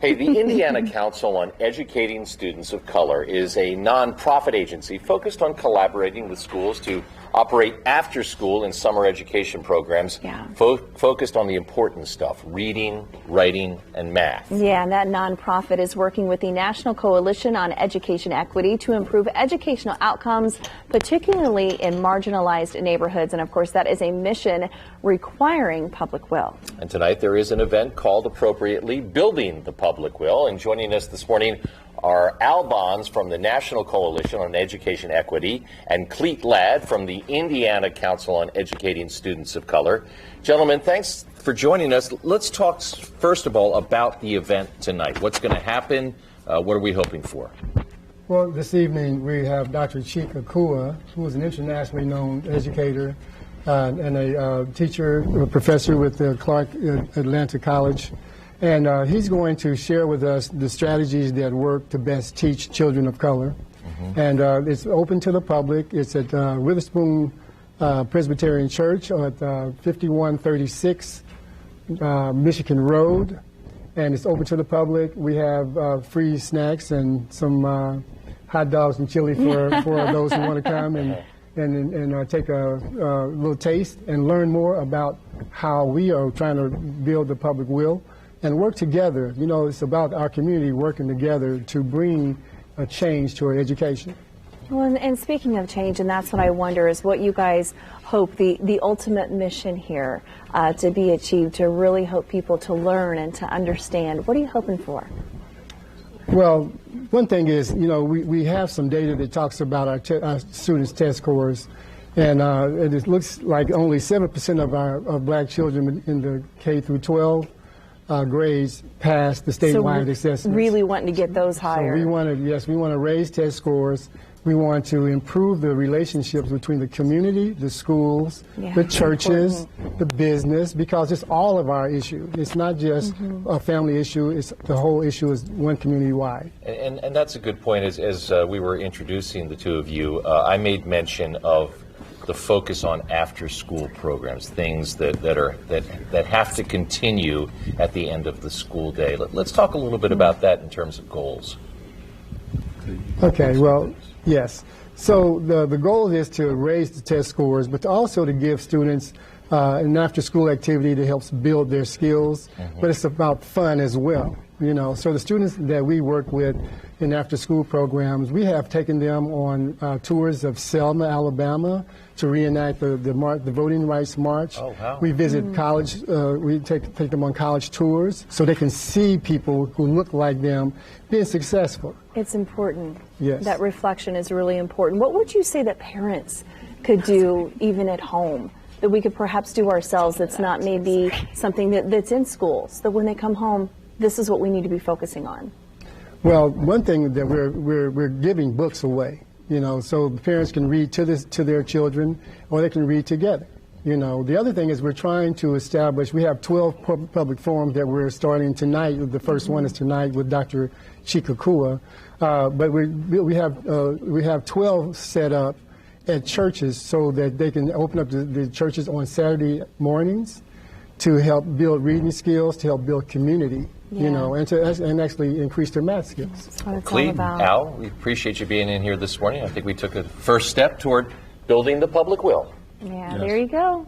Hey, the Indiana Council on Educating Students of Color is a nonprofit agency focused on collaborating with schools to operate after school and summer education programs focused on the important stuff, reading, writing, and math. Yeah, and that nonprofit is working with the National Coalition on Education Equity to improve educational outcomes, particularly in marginalized neighborhoods. And of course, that is a mission requiring public will. And tonight there is an event called appropriately Building the Public Will. And joining us this morning are Al Bonds from the National Coalition on Education Equity and Cleet Ladd from the Indiana Council on Educating Students of Color. Gentlemen, thanks for joining us. Let's talk first of all about the event tonight. What's going to happen? What are we hoping for? Well, this evening we have Dr. Chika Kua, who is an internationally known educator and a teacher, a professor with Clark Atlanta College. And he's going to share with us the strategies that work to best teach children of color. And it's open to the public. It's at Witherspoon Presbyterian Church at 5136 Michigan Road. And it's open to the public. We have free snacks and some hot dogs and chili for those who want to come and take a little taste and learn more about how we are trying to build the public will and work together. You know, it's about our community working together to bring a change to our education. Well, and speaking of change, and that's what I wonder is what you guys hope the ultimate mission here to be achieved, to really hope people to learn and to understand. What are you hoping for? Well, one thing is, you know, we have some data that talks about our students' test scores, and it looks like only 7% of black children in the K through 12 grades pass the statewide assessments. Really wanting to get those higher. So we want to raise test scores. We want to improve the relationships between the community, the schools, the churches, the business, because it's all of our issue. It's not just a family issue. It's the whole issue is one community-wide. And that's a good point. As we were introducing the two of you, I made mention of the focus on after-school programs, things that have to continue at the end of the school day. Let's talk a little bit about that in terms of goals. Okay, well, yes. So the goal is to raise the test scores, but also to give students an after-school activity that helps build their skills, but it's about fun as well. You know, so the students that we work with in after-school programs, we have taken them on tours of Selma, Alabama, to reenact the Voting Rights March. Oh, wow. We visit college, we take them on college tours so they can see people who look like them being successful. It's important. Yes. That reflection is really important. What would you say that parents could do even at home, that we could perhaps do ourselves, that's not maybe something that's in schools, that when they come home, this is what we need to be focusing on? Well, one thing that we're giving books away, you know, so the parents can read to their children, or they can read together. You know, the other thing is we're trying to establish. We have 12 public forums that we're starting tonight. The first one is tonight with Dr. Chika Kua, but we have 12 set up at churches so that they can open up the churches on Saturday mornings to help build reading skills, to help build community. You know, and actually increase their math skills. That's what it's Cleet, all about. Al, we appreciate you being in here this morning. I think we took a first step toward building the public will. Yeah, there you go.